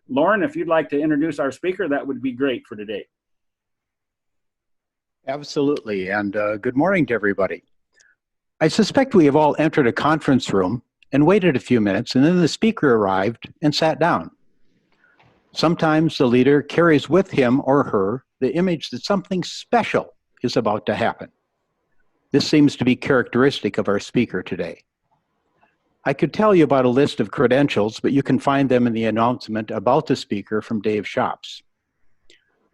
Lauren, if you'd like to introduce our speaker, that would be great for today. Absolutely, and good morning to everybody. I suspect we have all entered a conference room and waited a few minutes, and then the speaker arrived and sat down. Sometimes the leader carries with him or her the image that something special is about to happen. This seems to be characteristic of our speaker today. I could tell you about a list of credentials, but you can find them in the announcement about the speaker from Dave Shops.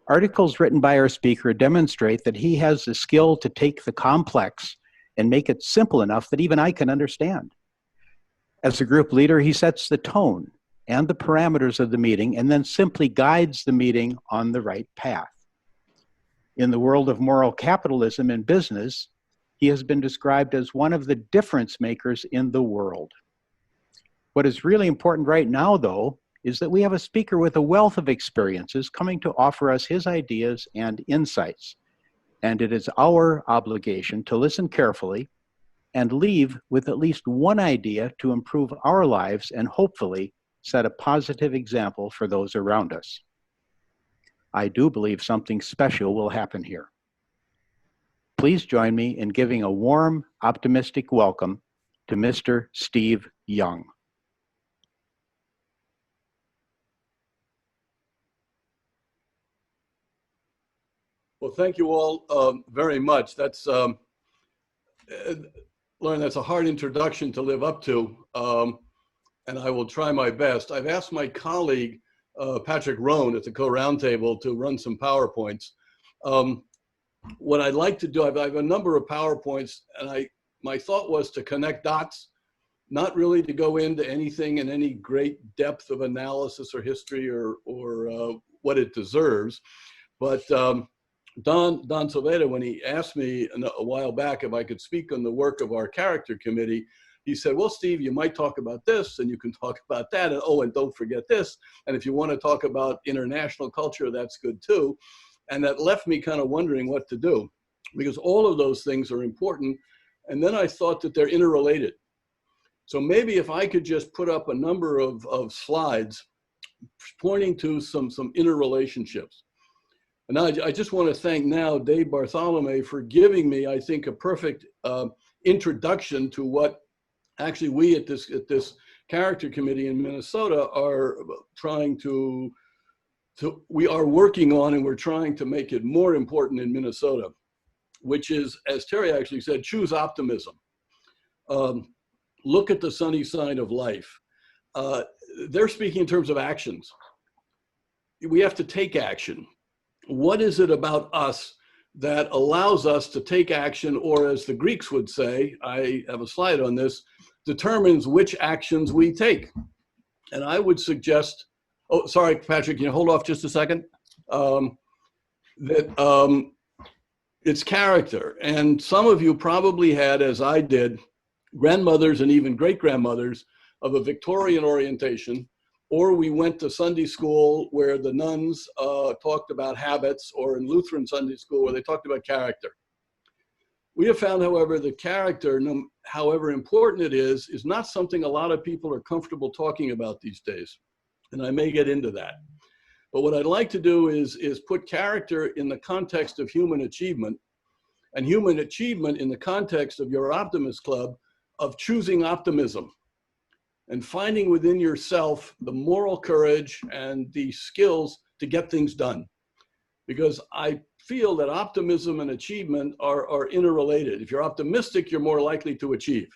Articles written by our speaker demonstrate that he has the skill to take the complex and make it simple enough that even I can understand. As a group leader, he sets the tone and the parameters of the meeting and then simply guides the meeting on the right path. In the world of moral capitalism and business, he has been described as one of the difference makers in the world. What is really important right now, though, is that we have a speaker with a wealth of experiences coming to offer us his ideas and insights. And it is our obligation to listen carefully and leave with at least one idea to improve our lives and hopefully set a positive example for those around us. I do believe something special will happen here. Please join me in giving a warm, optimistic welcome to Mr. Steve Young. Well, thank you all very much. That's, Lauren, that's a hard introduction to live up to, and I will try my best. I've asked my colleague, Patrick Rohn at the Co-Roundtable to run some PowerPoints. What I'd like to do, I have a number of PowerPoints, and my thought was to connect dots, not really to go into anything in any great depth of analysis or history or what it deserves, but Don Silveda, when he asked me a while back if I could speak on the work of our character committee, he said, well, Steve, you might talk about this and you can talk about that. And oh, and don't forget this. And if you want to talk about international culture, that's good too. And that left me kind of wondering what to do because all of those things are important. And then I thought that they're interrelated. So maybe if I could just put up a number of slides pointing to some interrelationships. And I just want to thank now Dave Bartholomew for giving me, I think, a perfect introduction to what actually we at this character committee in Minnesota are trying we are working on, and we're trying to make it more important in Minnesota, which is, as Terry actually said, choose optimism. Look at the sunny side of life. They're speaking in terms of actions. We have to take action. What is it about us that allows us to take action, or as the Greeks would say, I have a slide on this, determines which actions we take? And I would suggest, oh, sorry, Patrick, can you hold off just a second? It's character. And some of you probably had, as I did, grandmothers and even great-grandmothers of a Victorian orientation, or we went to Sunday school where the nuns talked about habits, or in Lutheran Sunday school where they talked about character. We have found, however, that character, however important it is not something a lot of people are comfortable talking about these days. And I may get into that. But what I'd like to do is put character in the context of human achievement, and human achievement in the context of your Optimist Club of choosing optimism and finding within yourself the moral courage and the skills to get things done. Because I feel that optimism and achievement are interrelated. If you're optimistic, you're more likely to achieve.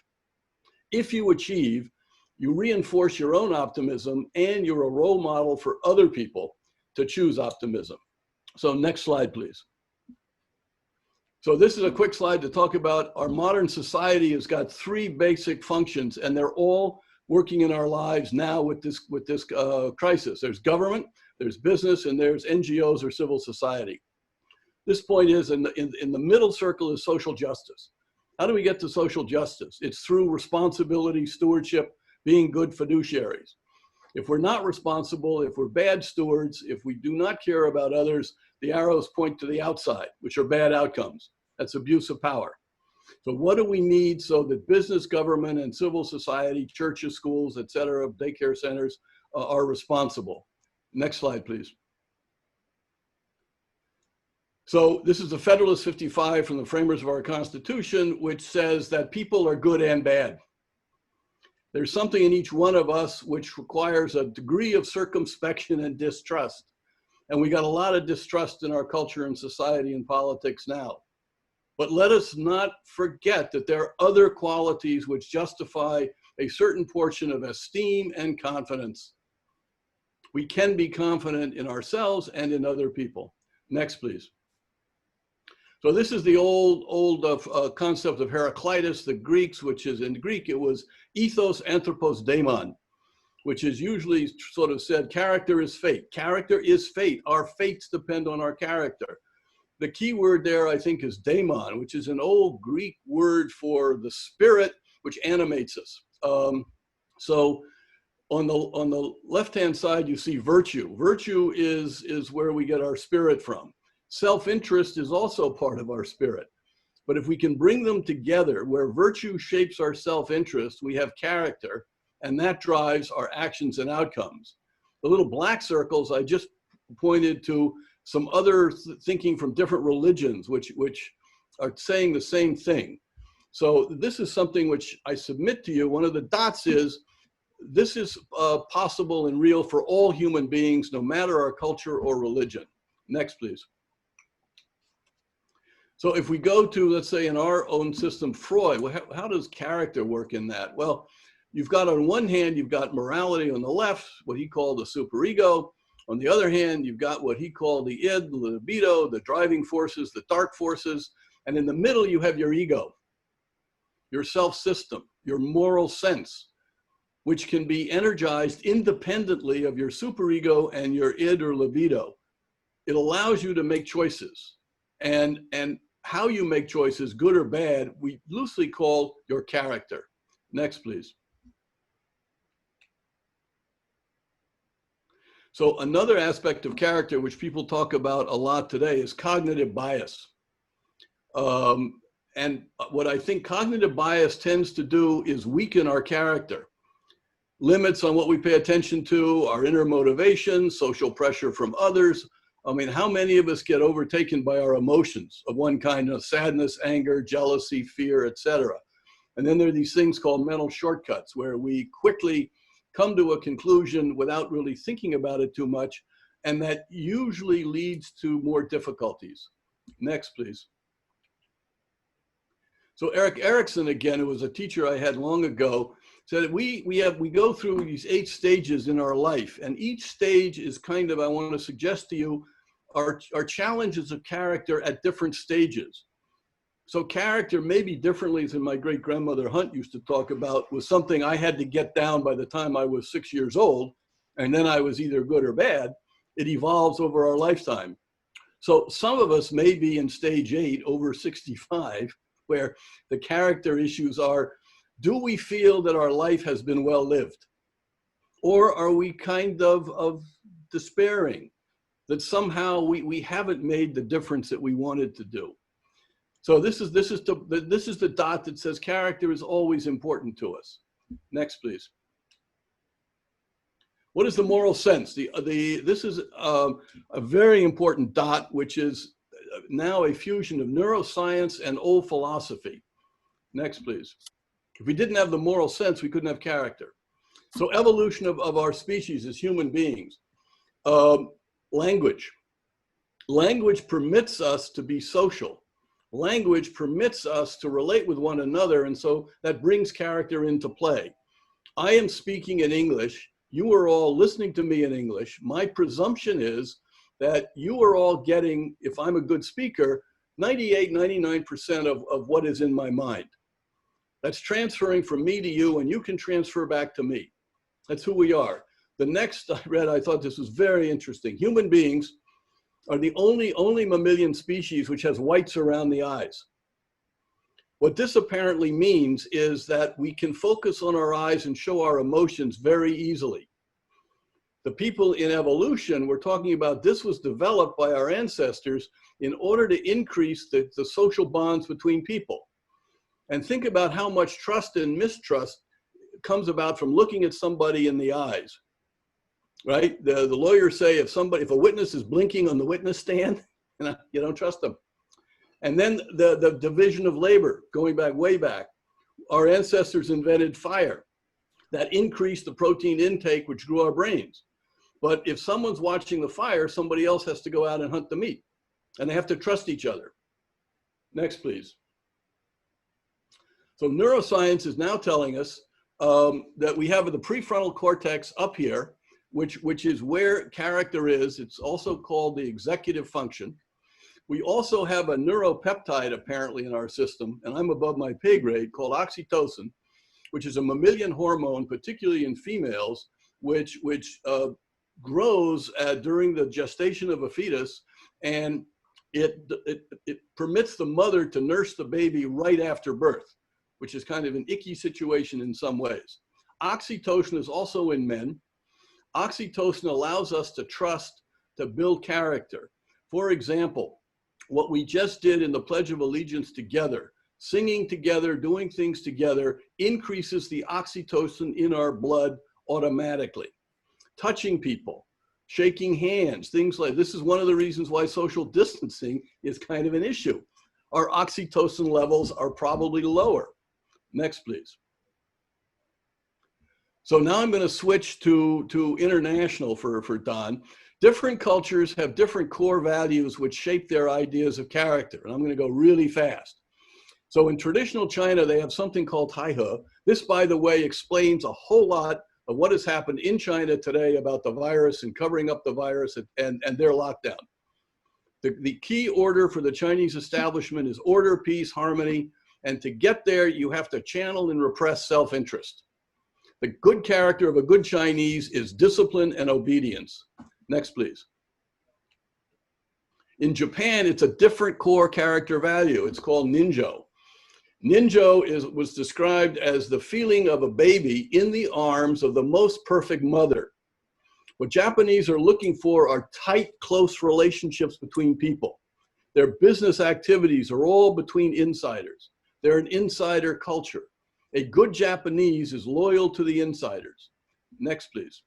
If you achieve, you reinforce your own optimism and you're a role model for other people to choose optimism. So next slide, please. So this is a quick slide to talk about our modern society has got three basic functions, and they're all working in our lives now with this crisis. There's government, there's business, and there's NGOs or civil society. This point is in the middle circle is social justice. How do we get to social justice? It's through responsibility, stewardship, being good fiduciaries. If we're not responsible, if we're bad stewards, if we do not care about others, the arrows point to the outside, which are bad outcomes. That's abuse of power. So what do we need so that business, government, and civil society, churches, schools, et cetera, daycare centers are responsible? Next slide, please. So this is the Federalist 55 from the framers of our Constitution, which says that people are good and bad. There's something in each one of us which requires a degree of circumspection and distrust. And we got a lot of distrust in our culture and society and politics now. But let us not forget that there are other qualities which justify a certain portion of esteem and confidence. We can be confident in ourselves and in other people. Next, please. So this is the old concept of Heraclitus, the Greeks, which is in Greek, it was ethos, anthropos, daemon, which is usually sort of said, character is fate. Character is fate. Our fates depend on our character. The key word there, I think, is daemon, which is an old Greek word for the spirit, which animates us. So on the left-hand side, you see virtue. Virtue is where we get our spirit from. Self-interest is also part of our spirit. But if we can bring them together, where virtue shapes our self-interest, we have character, and that drives our actions and outcomes. The little black circles, I just pointed to some other thinking from different religions, which are saying the same thing. So this is something which I submit to you. One of the dots is, this is possible and real for all human beings, no matter our culture or religion. Next, please. So if we go to, let's say in our own system, Freud, well, how does character work in that? Well, you've got on one hand, you've got morality on the left, what he called the superego. On the other hand, you've got what he called the id, the libido, the driving forces, the dark forces. And in the middle, you have your ego, your self-system, your moral sense, which can be energized independently of your superego and your id or libido. It allows you to make choices. And how you make choices, good or bad, we loosely call your character. Next, please. So another aspect of character, which people talk about a lot today, is cognitive bias. And what I think cognitive bias tends to do is weaken our character. Limits on what we pay attention to, our inner motivation, social pressure from others. I mean, how many of us get overtaken by our emotions of one kind of sadness, anger, jealousy, fear, etc. And then there are these things called mental shortcuts where we quickly come to a conclusion without really thinking about it too much. And that usually leads to more difficulties. Next, please. So Erik Erikson, again, who was a teacher I had long ago, said we go through these 8 stages in our life, and each stage is kind of, I want to suggest to you, our challenges of character at different stages. So character, maybe differently than my great-grandmother Hunt used to talk about, was something I had to get down by the time I was 6 years old, and then I was either good or bad. It evolves over our lifetime. So some of us may be in stage 8, over 65, where the character issues are, do we feel that our life has been well lived? Or are we kind of despairing that somehow we haven't made the difference that we wanted to do? So this is the dot that says character is always important to us. Next, please. What is the moral sense? This is a very important dot, which is now a fusion of neuroscience and old philosophy. Next, please. If we didn't have the moral sense, we couldn't have character. So evolution of our species as human beings. Language. Language permits us to be social. Language permits us to relate with one another, and so that brings character into play. I am speaking in English. You are all listening to me in English. My presumption is that you are all getting, if I'm a good speaker, 98, 99% of what is in my mind. That's transferring from me to you, and you can transfer back to me. That's who we are. The next I read, I thought this was very interesting. Human beings are the only mammalian species which has whites around the eyes. What this apparently means is that we can focus on our eyes and show our emotions very easily. The people in evolution, we're talking about, this was developed by our ancestors in order to increase the social bonds between people. And think about how much trust and mistrust comes about from looking at somebody in the eyes. right? The lawyers say if a witness is blinking on the witness stand, you don't trust them. And then the division of labor, going back way back, our ancestors invented fire that increased the protein intake, which grew our brains. But if someone's watching the fire, somebody else has to go out and hunt the meat, and they have to trust each other. Next, please. So neuroscience is now telling us that we have the prefrontal cortex up here, which is where character is. It's also called the executive function. We also have a neuropeptide apparently in our system, and I'm above my pay grade, called oxytocin, which is a mammalian hormone, particularly in females, which grows during the gestation of a fetus, and it permits the mother to nurse the baby right after birth, which is kind of an icky situation in some ways. Oxytocin is also in men. Oxytocin allows us to trust, to build character. For example, what we just did in the Pledge of Allegiance together, singing together, doing things together, increases the oxytocin in our blood automatically. Touching people, shaking hands, things like this is one of the reasons why social distancing is kind of an issue. Our oxytocin levels are probably lower. Next, please. So now I'm going to switch to international for Don. Different cultures have different core values which shape their ideas of character. And I'm going to go really fast. So in traditional China, they have something called Taihe. This, by the way, explains a whole lot of what has happened in China today about the virus and covering up the virus and their lockdown. The key order for the Chinese establishment is order, peace, harmony. And to get there, you have to channel and repress self-interest. The good character of a good Chinese is discipline and obedience. Next, please. In Japan, it's a different core character value. It's called ninjo. Ninjo was described as the feeling of a baby in the arms of the most perfect mother. What Japanese are looking for are tight, close relationships between people. Their business activities are all between insiders. They're an insider culture. A good Japanese is loyal to the insiders. Next, please.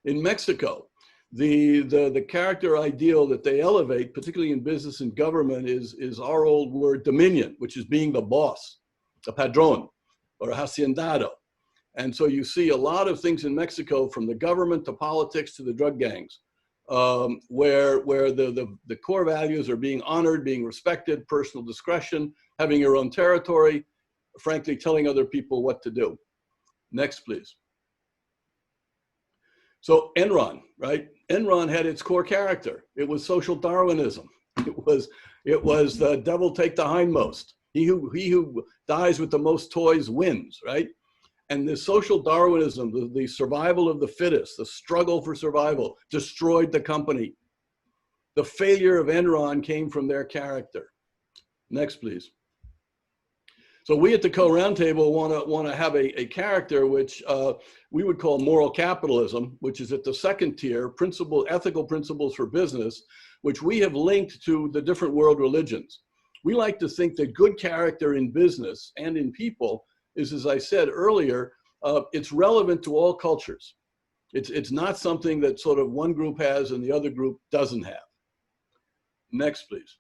In Mexico, the character ideal that they elevate, particularly in business and government, is our old word dominion, which is being the boss, a padrón, or a haciendado. And so you see a lot of things in Mexico, from the government to politics to the drug gangs, where the core values are being honored, being respected, personal discretion, having your own territory, frankly, telling other people what to do. Next, please. So Enron, right? Enron had its core character. It was social Darwinism. It was the devil take the hindmost. He who dies with the most toys wins, right? And the social Darwinism, the survival of the fittest, the struggle for survival, destroyed the company. The failure of Enron came from their character. Next, please. So we at the Co-Roundtable want to have a character which we would call moral capitalism, which is at the second tier, ethical principles for business, which we have linked to the different world religions. We like to think that good character in business and in people is, as I said earlier, it's relevant to all cultures. It's not something that sort of one group has and the other group doesn't have. Next, please.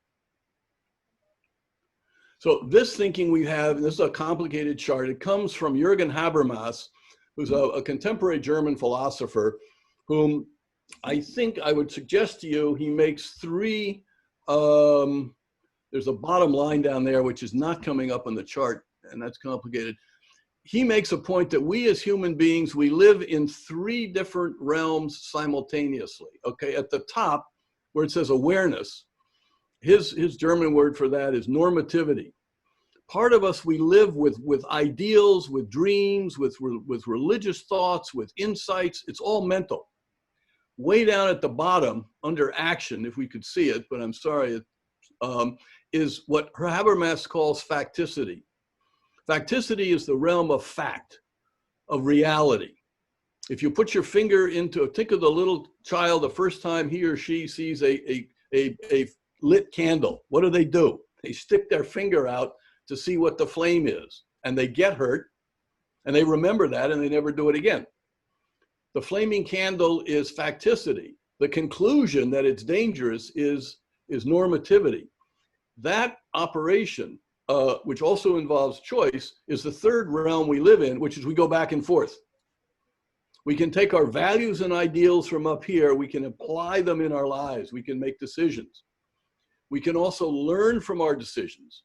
So this thinking we have, and this is a complicated chart, it comes from Jürgen Habermas, who's a contemporary German philosopher, whom I think I would suggest to you, he makes three, there's a bottom line down there, which is not coming up on the chart, and that's complicated. He makes a point that we as human beings, we live in three different realms simultaneously, okay? At the top, where it says awareness, his German word for that is normativity. Part of us, we live with ideals, with dreams, with religious thoughts, with insights. It's all mental. Way down at the bottom, under action, if we could see it, but I'm sorry, is what Habermas calls facticity. Facticity is the realm of fact, of reality. If you put your finger into, think of the little child the first time he or she sees a lit candle. What do? They stick their finger out to see what the flame is, and they get hurt, and they remember that, and they never do it again. The flaming candle is facticity. The conclusion that it's dangerous is normativity. That operation, which also involves choice, is the third realm we live in, which is we go back and forth. We can take our values and ideals from up here, we can apply them in our lives, we can make decisions. We can also learn from our decisions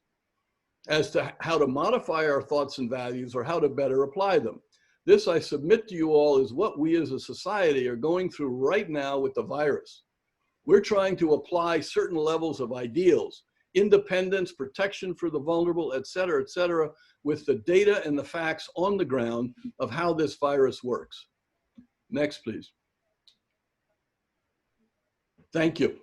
as to how to modify our thoughts and values or how to better apply them. This, I submit to you all, is what we as a society are going through right now with the virus. We're trying to apply certain levels of ideals, independence, protection for the vulnerable, et cetera, with the data and the facts on the ground of how this virus works. Next, please. Thank you.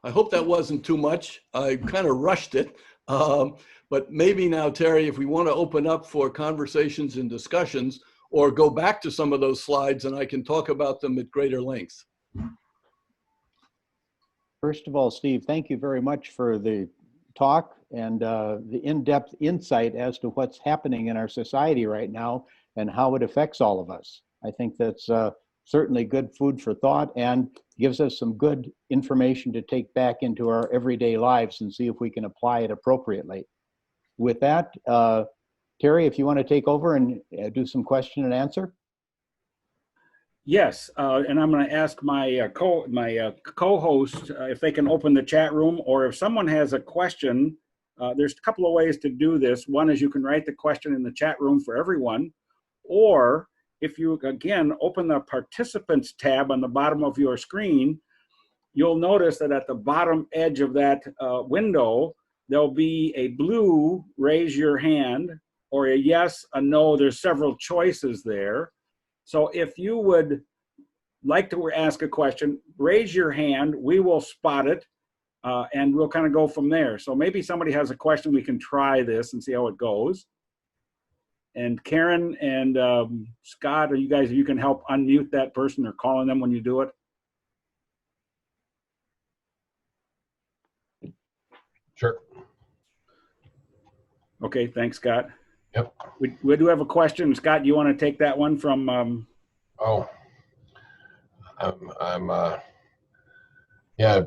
I hope that wasn't too much. I kind of rushed it. But maybe now, Terry, if we want to open up for conversations and discussions, or go back to some of those slides and I can talk about them at greater length. First of all, Steve, thank you very much for the talk and the in-depth insight as to what's happening in our society right now and how it affects all of us. I think that's certainly good food for thought and gives us some good information to take back into our everyday lives and see if we can apply it appropriately. With that, Terry, if you want to take over and do some question and answer. Yes, and I'm going to ask my co-host if they can open the chat room, or if someone has a question. There's a couple of ways to do this. One is you can write the question in the chat room for everyone, or if you, again, open the participants tab on the bottom of your screen, you'll notice that at the bottom edge of that window, there'll be a blue raise your hand, or a yes, a no. There's several choices there. So if you would like to ask a question, raise your hand, we will spot it, and we'll kind of go from there. So maybe somebody has a question, we can try this and see how it goes. And Karen and Scott, you guys, you can help unmute that person or call on them when you do it. Sure. Okay, thanks, Scott. Yep. We do have a question. Scott, you want to take that one from? Yeah,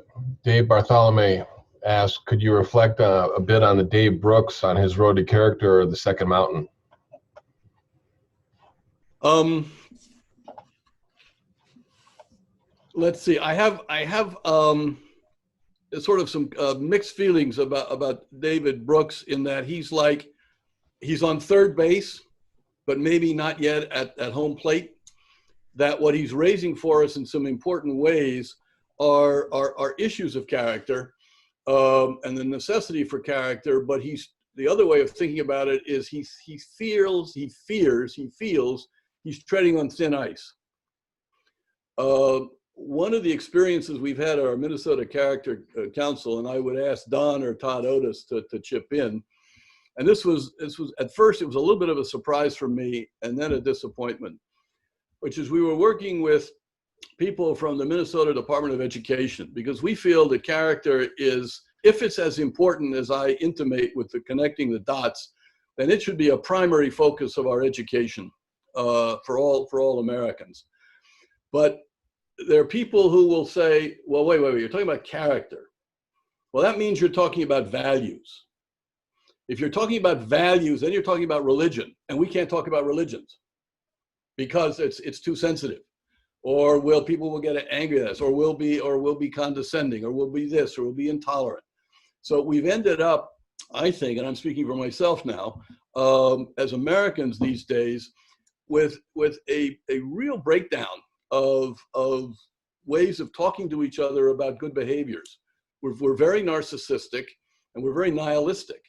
Dave Bartholomew asked, could you reflect a bit on the Dave Brooks on his road to character, The Second Mountain? Let's see. I have sort of some mixed feelings about David Brooks, in that he's on third base, but maybe not yet at home plate. That what he's raising for us in some important ways are issues of character and the necessity for character. But the other way of thinking about it is he feels he's treading on thin ice. One of the experiences we've had at our Minnesota Character Council, and I would ask Don or Todd Otis to chip in, and this was at first, it was a little bit of a surprise for me and then a disappointment, which is we were working with people from the Minnesota Department of Education, because we feel that character is, if it's as important as I intimate with the connecting the dots, then it should be a primary focus of our education for all Americans. But there are people who will say, well, wait, you're talking about character. Well, that means you're talking about values. If you're talking about values, then you're talking about religion, and we can't talk about religions because it's too sensitive, or people will get angry at us, or we'll be condescending, or we'll be this, or we'll be intolerant. So we've ended up, I think, and I'm speaking for myself now, as Americans these days, with a real breakdown of ways of talking to each other about good behaviors. We're very narcissistic, and we're very nihilistic.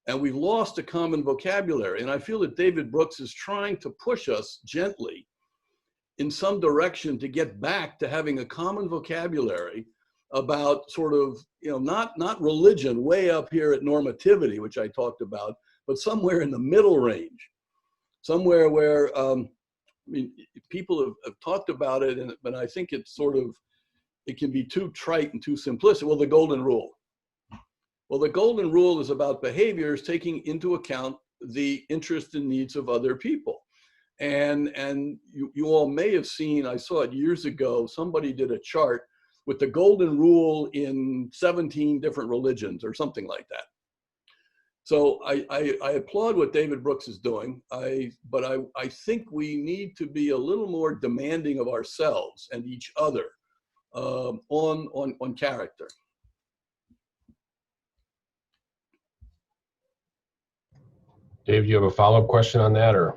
And we've lost a common vocabulary. And I feel that David Brooks is trying to push us gently in some direction to get back to having a common vocabulary about sort of, not religion way up here at normativity, which I talked about, but somewhere in the middle range, somewhere where, people have talked about it, but I think it can be too trite and too simplistic. Well, the golden rule. Well, the golden rule is about behaviors taking into account the interests and needs of other people. And you all may have seen, I saw it years ago, somebody did a chart with the golden rule in 17 different religions or something like that. So I applaud what David Brooks is doing, but I think we need to be a little more demanding of ourselves and each other on character. Dave, do you have a follow-up question on that, or?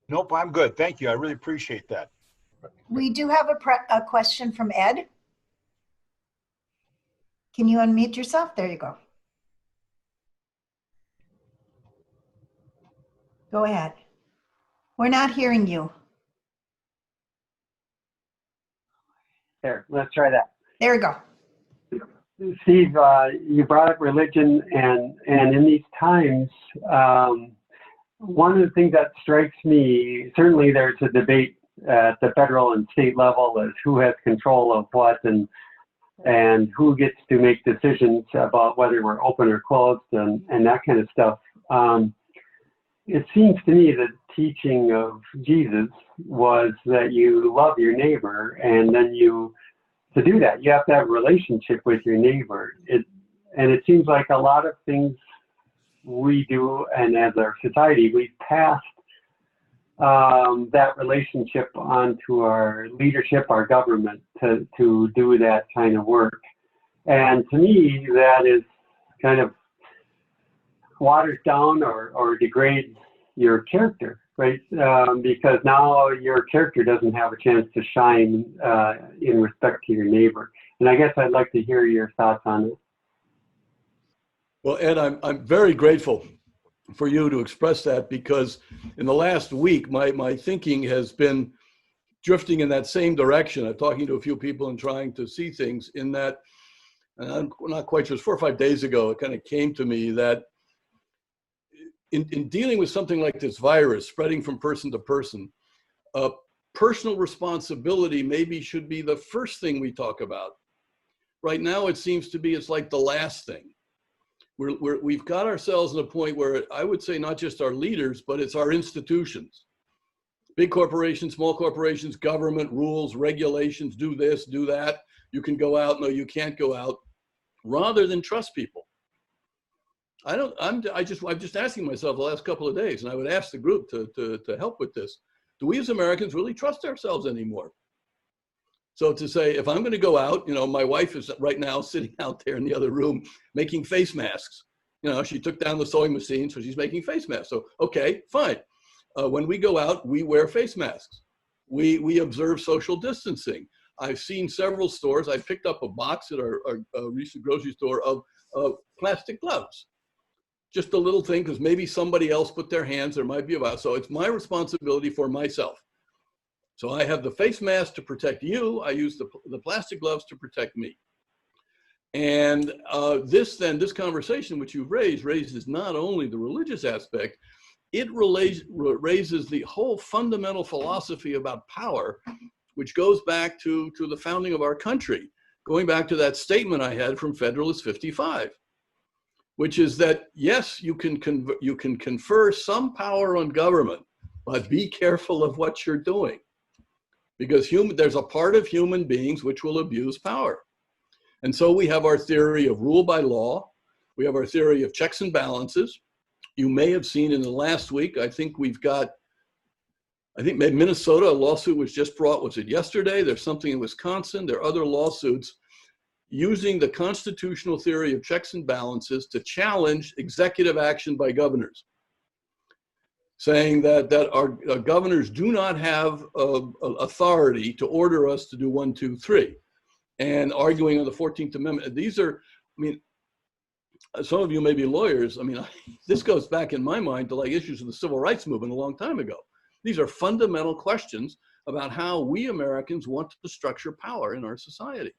Nope, I'm good. Thank you. I really appreciate that. We do have a question from Ed. Can you unmute yourself? There you go. Go ahead. We're not hearing you. There, let's try that. There we go. Steve, you brought up religion, and in these times, one of the things that strikes me, certainly there's a debate at the federal and state level as who has control of what and who gets to make decisions about whether we're open or closed and that kind of stuff. It seems to me that teaching of Jesus was that you love your neighbor, and then to do that, you have to have a relationship with your neighbor. And it seems like a lot of things we do, and as our society, we've passed that relationship onto our leadership, our government, to do that kind of work. And to me, that is kind of waters down or degrades your character, right? Because now your character doesn't have a chance to shine in respect to your neighbor. And I guess I'd like to hear your thoughts on it. Well, Ed, I'm very grateful for you to express that, because in the last week, my thinking has been drifting in that same direction. I'm talking to a few people and trying to see things in that, and I'm not quite sure, it was 4 or 5 days ago, it kind of came to me that in dealing with something like this virus spreading from person to person, personal responsibility maybe should be the first thing we talk about. Right now, it seems to be, it's like the last thing. We've got ourselves in a point where I would say not just our leaders, but it's our institutions. Big corporations, small corporations, government, rules, regulations, do this, do that. You can go out, no, you can't go out, rather than trust people. I'm just asking myself the last couple of days, and I would ask the group to help with this. Do we as Americans really trust ourselves anymore? So to say, if I'm going to go out, my wife is right now sitting out there in the other room making face masks. She took down the sewing machine, so she's making face masks. So, okay, fine. When we go out, we wear face masks. We observe social distancing. I've seen several stores. I picked up a box at our recent grocery store of plastic gloves. Just a little thing, because maybe somebody else put their hands, there might be about. So it's my responsibility for myself. So I have the face mask to protect you. I use the plastic gloves to protect me. And this conversation which you've raises not only the religious aspect, it raises the whole fundamental philosophy about power, which goes back to the founding of our country, going back to that statement I had from Federalist 55, which is that, yes, you can confer some power on government, but be careful of what you're doing. Because there's a part of human beings which will abuse power. And so we have our theory of rule by law. We have our theory of checks and balances. You may have seen in the last week, I think Minnesota, a lawsuit was just brought, was it yesterday? There's something in Wisconsin. There are other lawsuits using the constitutional theory of checks and balances to challenge executive action by governors, saying that our governors do not have authority to order us to do 1, 2, 3, and arguing on the 14th Amendment. These are, some of you may be lawyers. This goes back in my mind to like issues of the civil rights movement a long time ago. These are fundamental questions about how we Americans want to structure power in our society.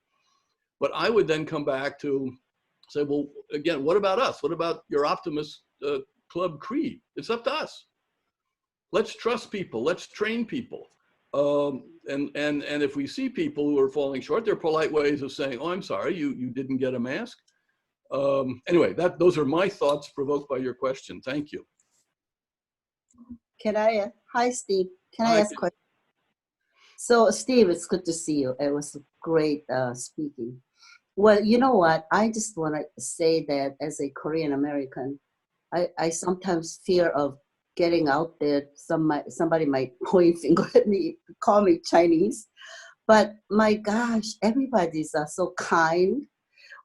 But I would then come back to say, well, again, what about us? What about your Optimist Club creed? It's up to us. Let's trust people. Let's train people. And if we see people who are falling short, there are polite ways of saying, oh, I'm sorry, you didn't get a mask. Anyway, those are my thoughts provoked by your question. Thank you. Hi, Steve. Can I Hi. ask a question? So, Steve, it's good to see you. It was great speaking. Well, you know what? I just want to say that as a Korean American, I sometimes fear of getting out there. Somebody might point finger at me, call me Chinese. But my gosh, everybody's so kind.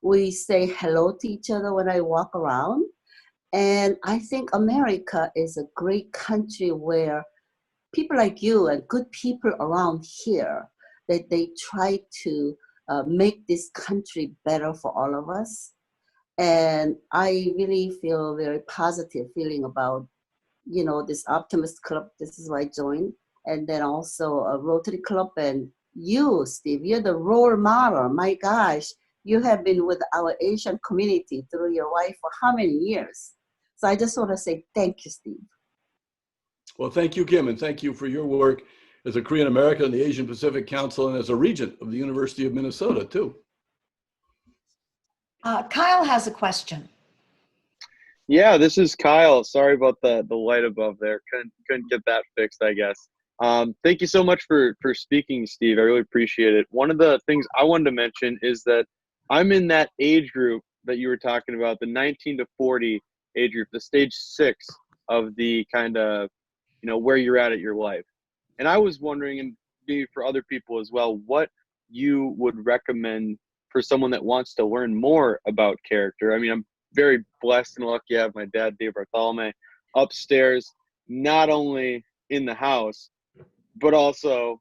We say hello to each other when I walk around. And I think America is a great country where people like you and good people around here, that they try to make this country better for all of us. And I really feel very positive feeling about, this Optimist Club. This is why I joined. And then also a Rotary Club. And you, Steve, you're the role model. My gosh, you have been with our Asian community through your wife for how many years? So I just want to say thank you, Steve. Well, thank you, Kim, and thank you for your work as a Korean American in the Asian Pacific Council and as a regent of the University of Minnesota, too. Kyle has a question. Yeah, this is Kyle. Sorry about the light above there. Couldn't get that fixed, I guess. Thank you so much for speaking, Steve. I really appreciate it. One of the things I wanted to mention is that I'm in that age group that you were talking about, the 19 to 40 age group, the stage 6 of the kind of, where you're at your life. And I was wondering, and maybe for other people as well, what you would recommend for someone that wants to learn more about character. I mean, I'm very blessed and lucky. I have my dad, Dave Bartholomew, upstairs, not only in the house, but also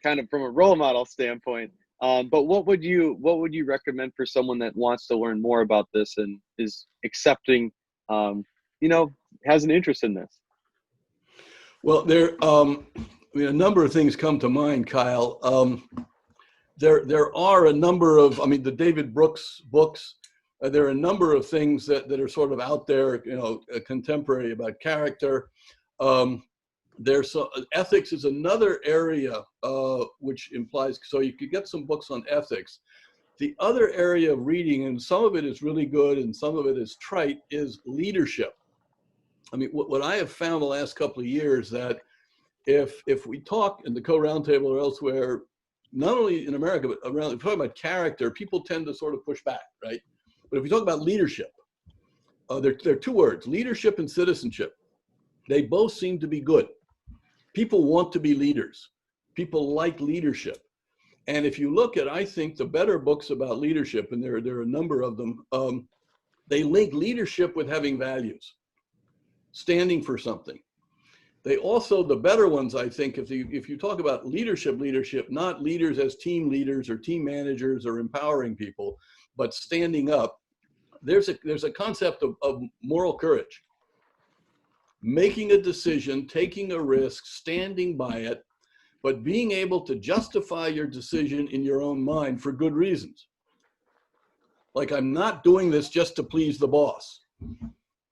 kind of from a role model standpoint. But what would you recommend for someone that wants to learn more about this and is accepting, has an interest in this? Well, a number of things come to mind, Kyle. There are a number of, the David Brooks books. There are a number of things that are sort of out there, contemporary about character. Ethics is another area which implies, so you could get some books on ethics. The other area of reading, and some of it is really good and some of it is trite, is leadership. What I have found the last couple of years, that if we talk in the Co-Roundtable or elsewhere, not only in America, but around, if we talk about character, people tend to sort of push back, right? But if we talk about leadership, there are two words, leadership and citizenship. They both seem to be good. People want to be leaders. People like leadership. And if you look at, I think, the better books about leadership, and there are a number of them, they link leadership with having values, standing for something. They also, the better ones, I think, if you talk about leadership, not leaders as team leaders or team managers or empowering people, but standing up, there's a concept of moral courage. Making a decision, taking a risk, standing by it, but being able to justify your decision in your own mind for good reasons. Like, I'm not doing this just to please the boss.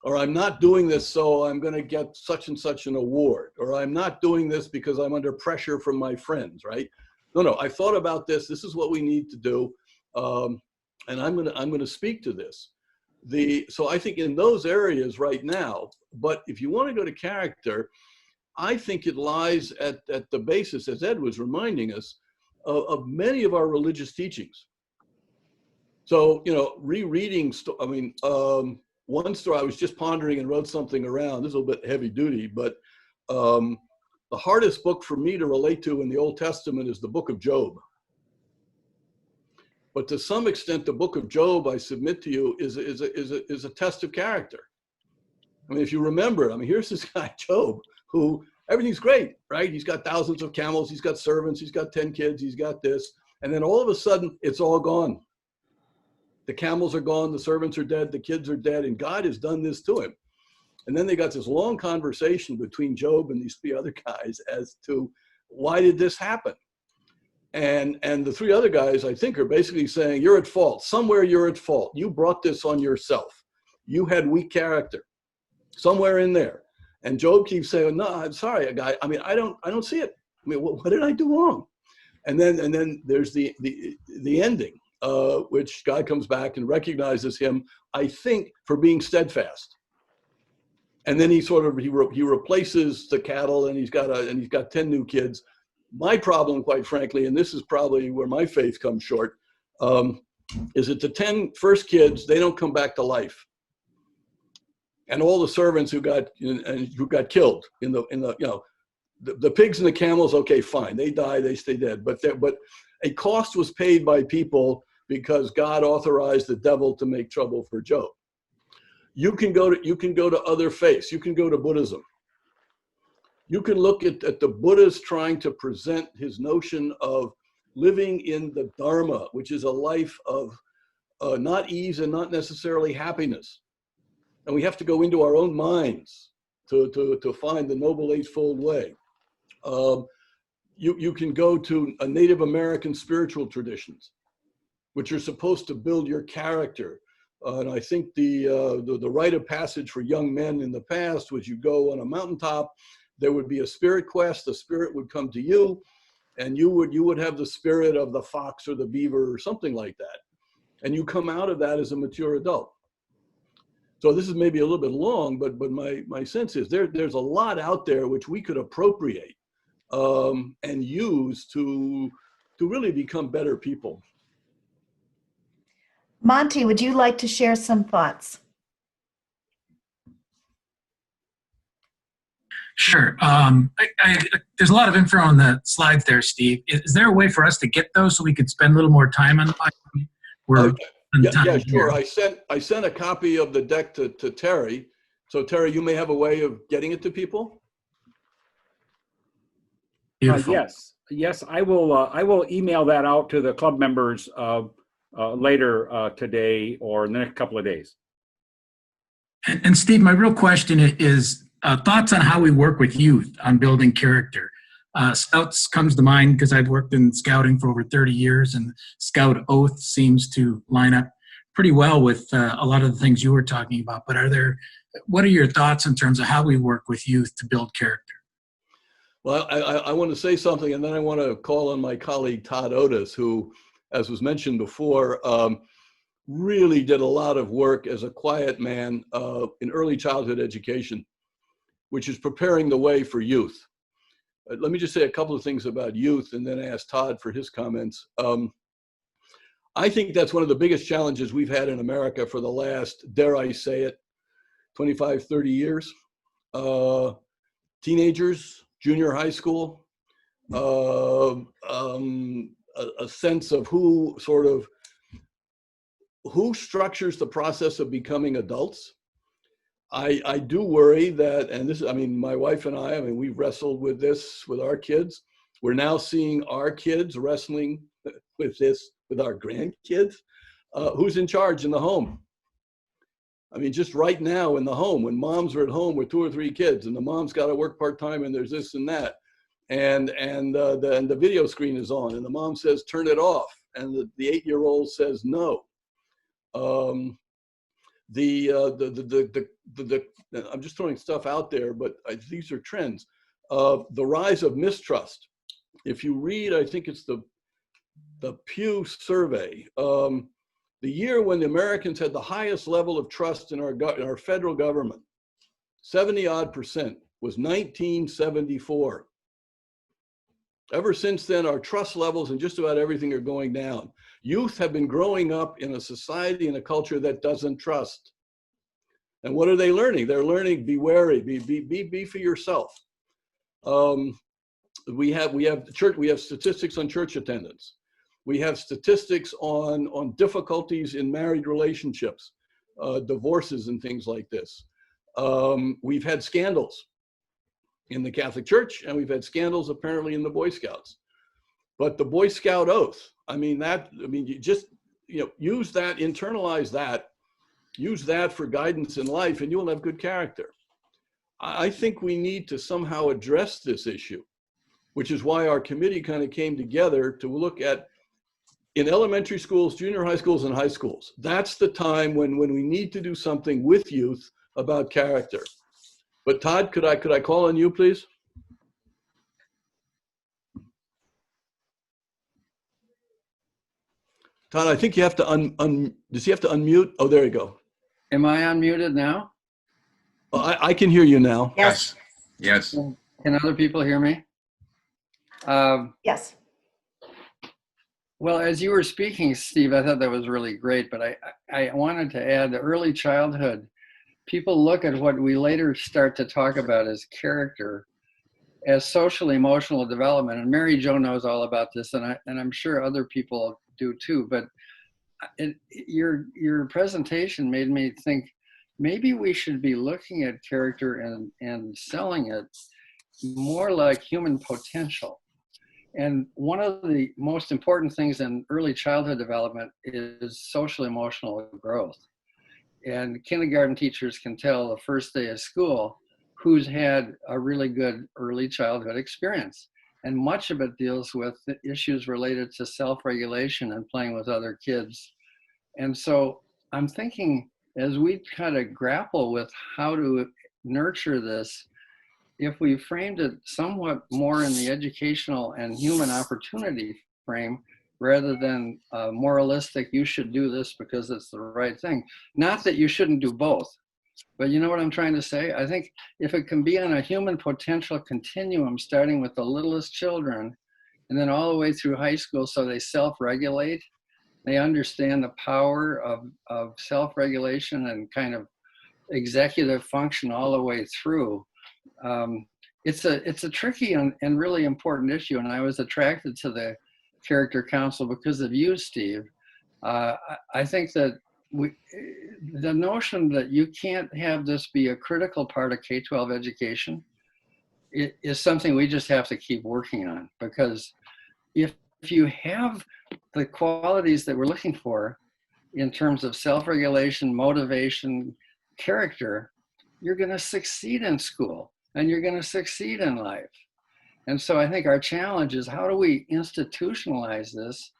Or I'm not doing this so I'm going to get such and such an award. Or I'm not doing this because I'm under pressure from my friends, right? No, I thought about this. This is what we need to do. And I'm going to speak to this. So I think in those areas right now, but if you want to go to character, I think it lies at the basis, as Ed was reminding us, of many of our religious teachings. So, rereading, one story I was just pondering and wrote something around, this is a little bit heavy duty, but the hardest book for me to relate to in the Old Testament is the book of Job. But to some extent, the book of Job, I submit to you, is a test of character. If you remember, here's this guy, Job, who everything's great, right? He's got thousands of camels, he's got servants, he's got 10 kids, he's got this. And then all of a sudden, it's all gone. The camels are gone, the servants are dead, the kids are dead, and God has done this to him. And then they got this long conversation between Job and these three other guys as to why did this happen? And the three other guys, I think, are basically saying, you're at fault. Somewhere you're at fault. You brought this on yourself. You had weak character. Somewhere in there. And Job keeps saying, no, I'm sorry, guy. I don't see it. What did I do wrong? And then there's the ending, which God comes back and recognizes him, I think, for being steadfast. And then he sort of, he replaces the cattle, and he's got 10 new kids. My problem, quite frankly, and this is probably where my faith comes short, is that the 10 first kids, they don't come back to life. And all the servants who got killed in the pigs and the camels, okay, fine, they die, they stay dead. But a cost was paid by people because God authorized the devil to make trouble for Job. You can go to other faiths. You can go to Buddhism. You can look at the Buddha's trying to present his notion of living in the Dharma, which is a life of not ease and not necessarily happiness. And we have to go into our own minds to find the Noble Eightfold Way. You can go to a Native American spiritual traditions, which are supposed to build your character. And I think the rite of passage for young men in the past was you go on a mountaintop, there would be a spirit quest, the spirit would come to you, and you would have the spirit of the fox or the beaver or something like that. And you come out of that as a mature adult. So this is maybe a little bit long, but my sense is there's a lot out there which we could appropriate and use to really become better people. Monty, would you like to share some thoughts? Sure. There's a lot of info on the slides there, Steve. Is there a way for us to get those so we could spend a little more time on them? Yeah, sure. I sent a copy of the deck to Terry. So Terry, you may have a way of getting it to people? Yes, I will email that out to the club members later today or in the next couple of days. And Steve, my real question is thoughts on how we work with youth on building character. Scouts comes to mind because I've worked in scouting for over 30 years, and Scout Oath seems to line up pretty well with a lot of the things you were talking about. But what are your thoughts in terms of how we work with youth to build character? Well, I want to say something, and then I want to call on my colleague Todd Otis, who, as was mentioned before, really did a lot of work as a quiet man in early childhood education, which is preparing the way for youth. Let me just say a couple of things about youth and then ask Todd for his comments. I think that's one of the biggest challenges we've had in America for the last, dare I say it, 25, 30 years. Teenagers, junior high school, a sense of who structures the process of becoming adults. I do worry that, and this, I mean, my wife and I mean, we've wrestled with this with our kids. We're now seeing our kids wrestling with this with our grandkids. Who's in charge in the home? I mean, just right now in the home, when moms are at home with 2 or 3 kids, and the mom's got to work part-time, and there's this and that, and the video screen is on, and the mom says, turn it off, and the 8-year-old says no. I'm just throwing stuff out there, but these are trends. The rise of mistrust. If you read, I think it's the Pew survey, the year when the Americans had the highest level of trust in our federal government, 70-odd%, was 1974. Ever since then, our trust levels in just about everything are going down. Youth have been growing up in a society and a culture that doesn't trust. And what are they learning? They're learning, be wary, be for yourself. We have statistics on church attendance. We have statistics on difficulties in married relationships, divorces and things like this. We've had scandals in the Catholic Church, and we've had scandals apparently in the Boy Scouts. But the Boy Scout oath, you just, use that, internalize that, use that for guidance in life, and you'll have good character. I think we need to somehow address this issue, which is why our committee kind of came together to look at, in elementary schools, junior high schools, and high schools. That's the time when we need to do something with youth about character. But Todd, could I call on you, please? Todd, I think you have to does he have to unmute? Oh, there you go. Am I unmuted now? I can hear you now. Yes. Yes. Can other people hear me? Yes. Well, as you were speaking, Steve, I thought that was really great, but I wanted to add the early childhood. People look at what we later start to talk about as character, as social emotional development. And Mary Jo knows all about this, and I'm sure other people do too. But your presentation made me think maybe we should be looking at character and selling it more like human potential. And one of the most important things in early childhood development is social emotional growth. And kindergarten teachers can tell the first day of school who's had a really good early childhood experience. And much of it deals with the issues related to self-regulation and playing with other kids. And so I'm thinking, as we kind of grapple with how to nurture this, if we framed it somewhat more in the educational and human opportunity frame, rather than moralistic, you should do this because it's the right thing. Not that you shouldn't do both, but you know what I'm trying to say? I think if it can be on a human potential continuum, starting with the littlest children, and then all the way through high school, so they self-regulate, they understand the power of self-regulation and kind of executive function all the way through. It's a tricky and really important issue, and I was attracted to the Character Council because of you, Steve. I think that the notion that you can't have this be a critical part of K-12 education is something we just have to keep working on, because if you have the qualities that we're looking for in terms of self-regulation, motivation, character, you're going to succeed in school and you're going to succeed in life. And so I think our challenge is, how do we institutionalize this?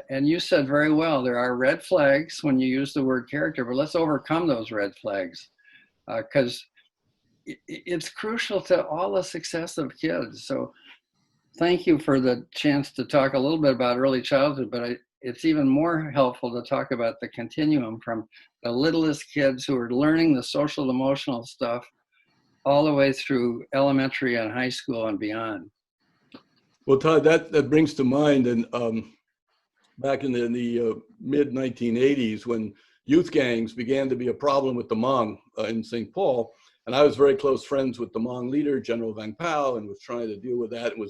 And you said very well, there are red flags when you use the word character, but let's overcome those red flags, because it's crucial to all the success of kids. So thank you for the chance to talk a little bit about early childhood, but it's even more helpful to talk about the continuum from the littlest kids who are learning the social emotional stuff all the way through elementary and high school and beyond. Well, Todd, that brings to mind, and back in the mid 1980s, when youth gangs began to be a problem with the Hmong in St. Paul, and I was very close friends with the Hmong leader, General Vang Pao, and was trying to deal with that, and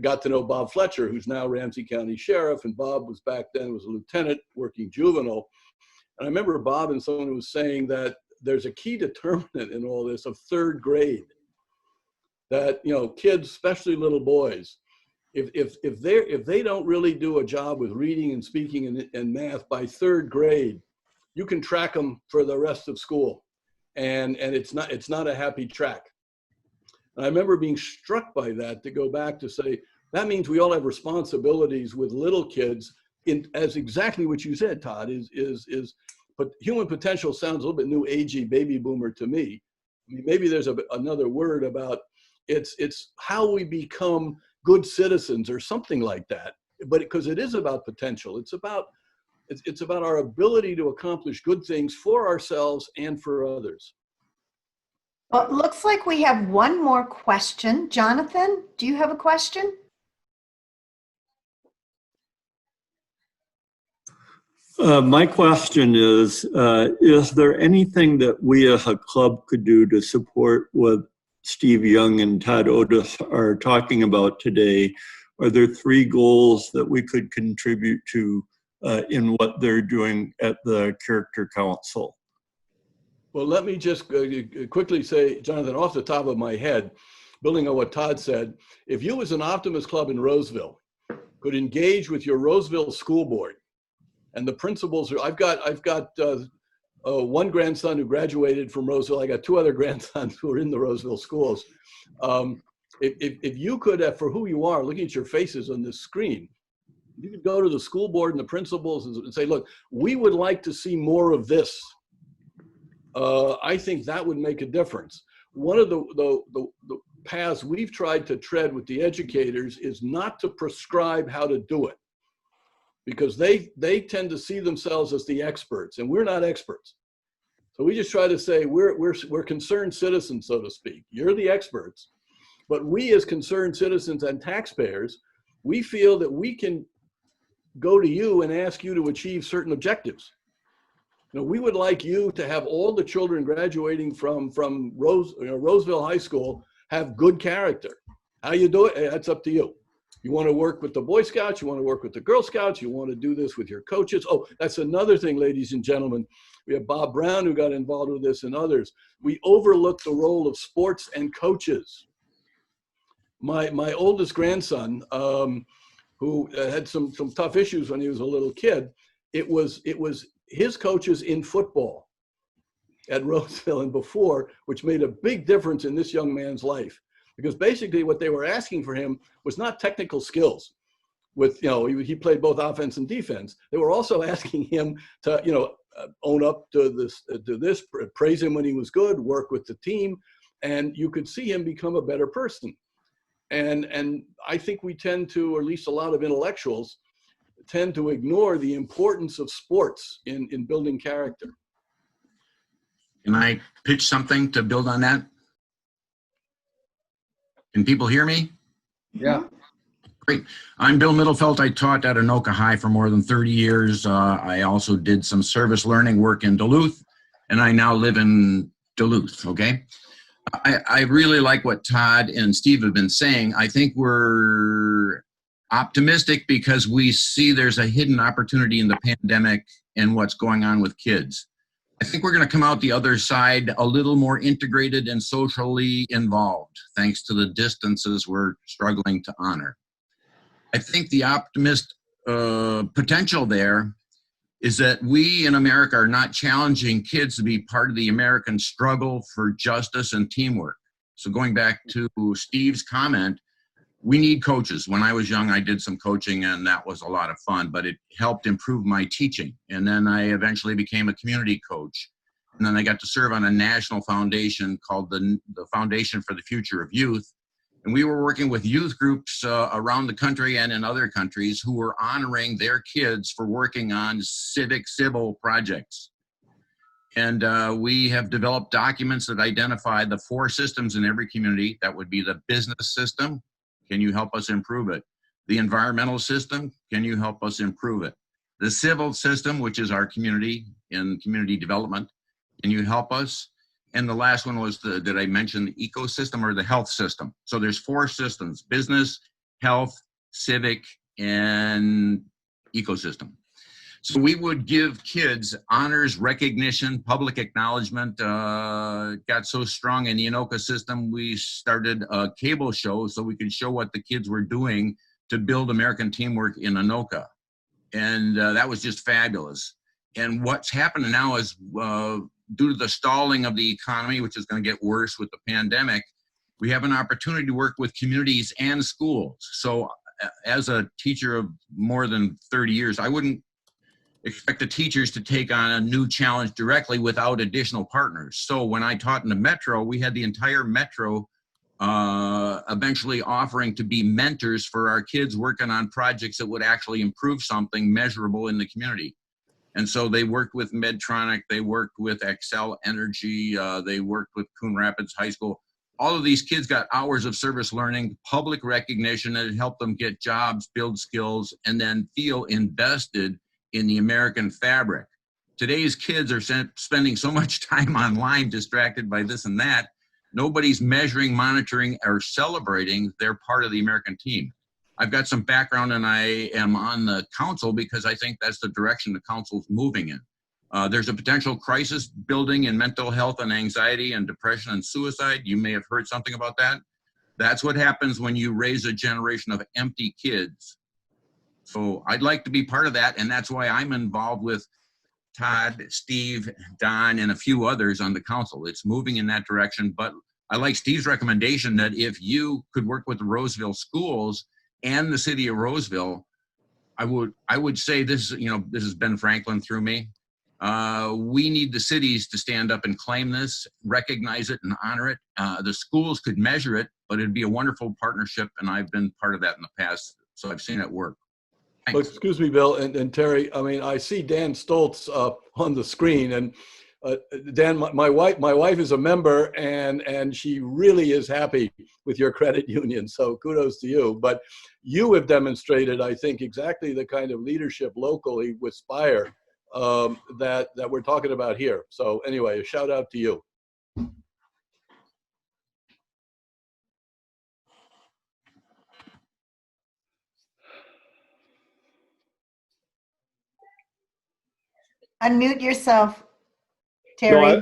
got to know Bob Fletcher, who's now Ramsey County Sheriff, and Bob was back then was a lieutenant working juvenile. And I remember Bob and someone was saying that there's a key determinant in all this of third grade, that, you know, kids, especially little boys, if they don't really do a job with reading and speaking and math by third grade, you can track them for the rest of school, and it's not a happy track. And I remember being struck by that, to go back to say, that means we all have responsibilities with little kids, as exactly what you said, Todd, but human potential sounds a little bit new agey baby boomer to me. I mean, maybe there's another word about it's how we become good citizens or something like that. But because it is about potential, it's about our ability to accomplish good things for ourselves and for others. Well, it looks like we have one more question. Jonathan, do you have a question? My question is there anything that we as a club could do to support what Steve Young and Todd Otis are talking about today? Are there 3 goals that we could contribute to in what they're doing at the Character Council? Well, let me just quickly say, Jonathan, off the top of my head, building on what Todd said, if you as an Optimist club in Roseville could engage with your Roseville school board and the principals, I've got one grandson who graduated from Roseville. I got 2 other grandsons who are in the Roseville schools. If you could, for who you are, looking at your faces on this screen, you could go to the school board and the principals and say, look, we would like to see more of this. I think that would make a difference. One of the paths we've tried to tread with the educators is not to prescribe how to do it, because they tend to see themselves as the experts, and we're not experts. So we just try to say we're concerned citizens, so to speak. You're the experts, but we as concerned citizens and taxpayers, we feel that we can go to you and ask you to achieve certain objectives. You know, we would like you to have all the children graduating from Roseville High School have good character. How you do it, that's up to you. You want to work with the Boy Scouts, you want to work with the Girl Scouts, you want to do this with your coaches. Oh, that's another thing, ladies and gentlemen. We have Bob Brown who got involved with this and others. We overlook the role of sports and coaches. My oldest grandson, who had some tough issues when he was a little kid, it was his coaches in football at Roseville and before, which made a big difference in this young man's life. Because basically what they were asking for him was not technical skills. With, you know, he played both offense and defense. They were also asking him to, you know, own up to this, praise him when he was good, work with the team, and you could see him become a better person. And I think we tend to, or at least a lot of intellectuals, tend to ignore the importance of sports in building character. Can I pitch something to build on that? Can people hear me? Yeah. Great. I'm Bill Middlefelt. I taught at Anoka High for more than 30 years. I also did some service learning work in Duluth, and I now live in Duluth, okay? I really like what Todd and Steve have been saying. I think we're optimistic because we see there's a hidden opportunity in the pandemic and what's going on with kids. I think we're going to come out the other side a little more integrated and socially involved, thanks to the distances we're struggling to honor. I think the optimist potential there is that we in America are not challenging kids to be part of the American struggle for justice and teamwork. So going back to Steve's comment, we need coaches. When I was young, I did some coaching and that was a lot of fun, but it helped improve my teaching. And then I eventually became a community coach. And then I got to serve on a national foundation called the Foundation for the Future of Youth. And we were working with youth groups around the country and in other countries who were honoring their kids for working on civil projects. And we have developed documents that identify the 4 systems in every community. That would be the business system. Can you help us improve it? The environmental system, can you help us improve it? The civil system, which is our community and community development, can you help us? And the last one was did I mention the ecosystem or the health system? So there's 4 systems: business, health, civic, and ecosystem. So we would give kids honors, recognition, public acknowledgement. Got so strong in the Anoka system, we started a cable show so we could show what the kids were doing to build American teamwork in Anoka. And that was just fabulous. And what's happening now is due to the stalling of the economy, which is going to get worse with the pandemic, we have an opportunity to work with communities and schools. So as a teacher of more than 30 years, I wouldn't expect the teachers to take on a new challenge directly without additional partners. So when I taught in the Metro, we had the entire Metro eventually offering to be mentors for our kids working on projects that would actually improve something measurable in the community. And so they worked with Medtronic, they worked with Xcel Energy, they worked with Coon Rapids High School. All of these kids got hours of service learning, public recognition that helped them get jobs, build skills, and then feel invested in the American fabric. Today's kids are spending so much time online distracted by this and that. Nobody's measuring, monitoring, or celebrating their part of the American team. I've got some background and I am on the council because I think that's the direction the council's moving in. There's a potential crisis building in mental health and anxiety and depression and suicide. You may have heard something about that. That's what happens when you raise a generation of empty kids. So I'd like to be part of that, and that's why I'm involved with Todd, Steve, Don, and a few others on the council. It's moving in that direction, but I like Steve's recommendation that if you could work with the Roseville schools and the city of Roseville, I would say this, this is Ben Franklin through me. We need the cities to stand up and claim this, recognize it, and honor it. The schools could measure it, but it'd be a wonderful partnership, and I've been part of that in the past, so I've seen it work. Well, excuse me, Bill and Terry. I mean, I see Dan Stoltz on the screen, and Dan, my wife is a member, and she really is happy with your credit union. So kudos to you. But you have demonstrated, I think, exactly the kind of leadership locally with Spire that we're talking about here. So anyway, a shout out to you. Unmute yourself, Terry.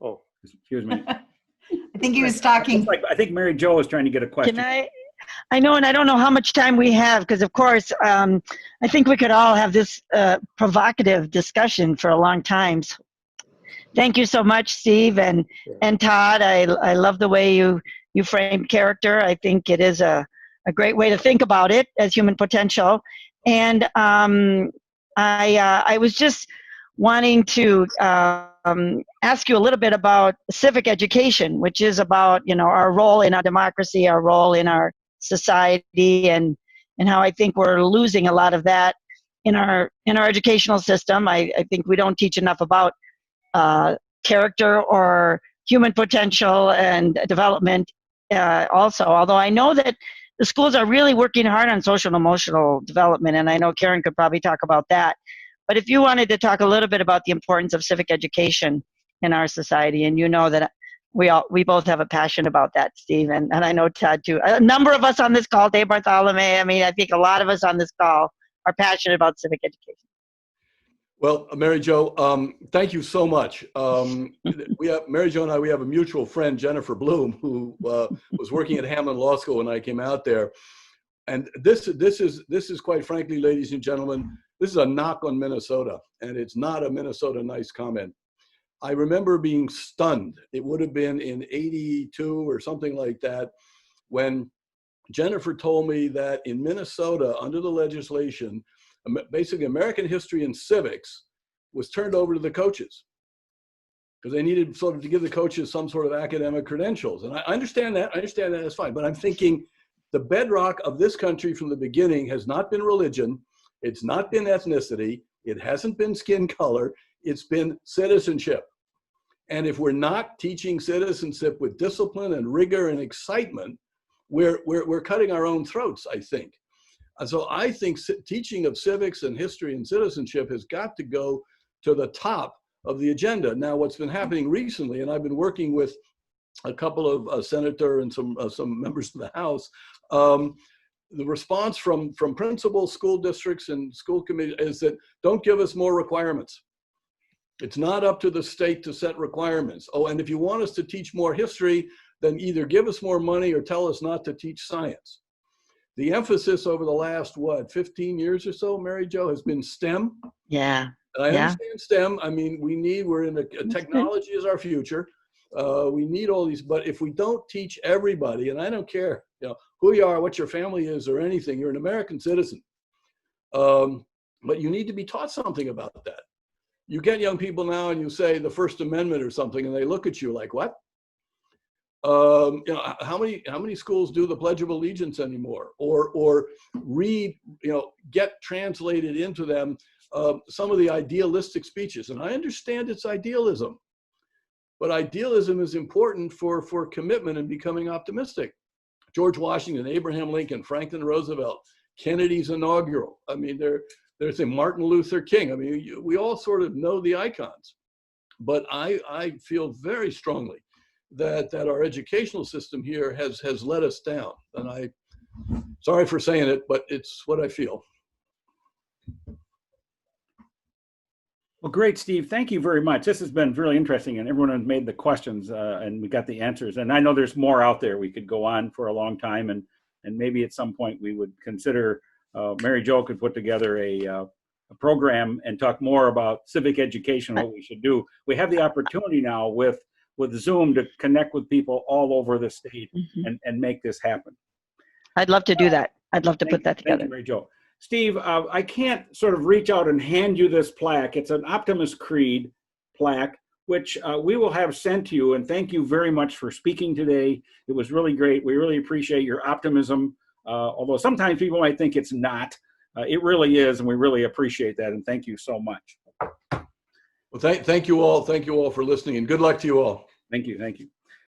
Oh, excuse me. I think he was talking. I think Mary Jo was trying to get a question. Can I know, and I don't know how much time we have, because of course, I think we could all have this provocative discussion for a long time. So thank you so much, Steve and Todd. I love the way you framed character. I think it is a great way to think about it as human potential. And I was just wanting to ask you a little bit about civic education, which is about, you know, our role in our democracy, our role in our society, and how I think we're losing a lot of that in our educational system. I think we don't teach enough about character or human potential and development also, although I know that the schools are really working hard on social and emotional development, and I know Karen could probably talk about that. But if you wanted to talk a little bit about the importance of civic education in our society, and you know that we both have a passion about that, Steve, and I know Todd too. A number of us on this call, Dave Bartholomew, I mean, I think a lot of us on this call are passionate about civic education. Well, Mary Jo, thank you so much. Mary Jo and I, we have a mutual friend, Jennifer Bloom, who was working at Hamlin Law School when I came out there. And this is quite frankly, ladies and gentlemen, this is a knock on Minnesota, and it's not a Minnesota nice comment. I remember being stunned. It would have been in '82 or something like that, when Jennifer told me that in Minnesota, under the legislation, basically American history and civics was turned over to the coaches because they needed sort of to give the coaches some sort of academic credentials. And I understand that. That's fine. But I'm thinking the bedrock of this country from the beginning has not been religion. It's not been ethnicity. It hasn't been skin color. It's been citizenship. And if we're not teaching citizenship with discipline and rigor and excitement, we're cutting our own throats, I think. And so I think teaching of civics and history and citizenship has got to go to the top of the agenda. Now, what's been happening recently, and I've been working with a couple of senator and some members of the House, the response from principals, school districts, and school committees is that don't give us more requirements. It's not up to the state to set requirements. Oh, and if you want us to teach more history, then either give us more money or tell us not to teach science. The emphasis over the last, 15 years or so, Mary Jo, has been STEM. Yeah. And I understand STEM. I mean, we're in technology is our future. We need all these, but if we don't teach everybody, and I don't care, who you are, what your family is, or anything, you're an American citizen. But you need to be taught something about that. You get young people now and you say the First Amendment or something, and they look at you like, what? How many schools do the Pledge of Allegiance anymore, or read, get translated into them some of the idealistic speeches? And I understand it's idealism, but idealism is important for commitment and becoming optimistic. George Washington, Abraham Lincoln, Franklin Roosevelt, Kennedy's inaugural. I mean, there's a Martin Luther King. I mean, we all sort of know the icons, but I feel very strongly that our educational system here has let us down. And sorry for saying it, but it's what I feel. Well, great, Steve. Thank you very much. This has been really interesting, and everyone has made the questions, and we got the answers. And I know there's more out there. We could go on for a long time, and maybe at some point we would consider, Mary Jo could put together a program and talk more about civic education, what we should do. We have the opportunity now with Zoom to connect with people all over the state and make this happen. I'd love to do that. I'd love to put that together. Thank you, Mary Jo. Steve, I can't sort of reach out and hand you this plaque. It's an Optimist Creed plaque, which we will have sent to you. And thank you very much for speaking today. It was really great. We really appreciate your optimism, although sometimes people might think it's not. It really is, and we really appreciate that. And thank you so much. Well, thank you all. Thank you all for listening, and good luck to you all. Thank you. Thank you.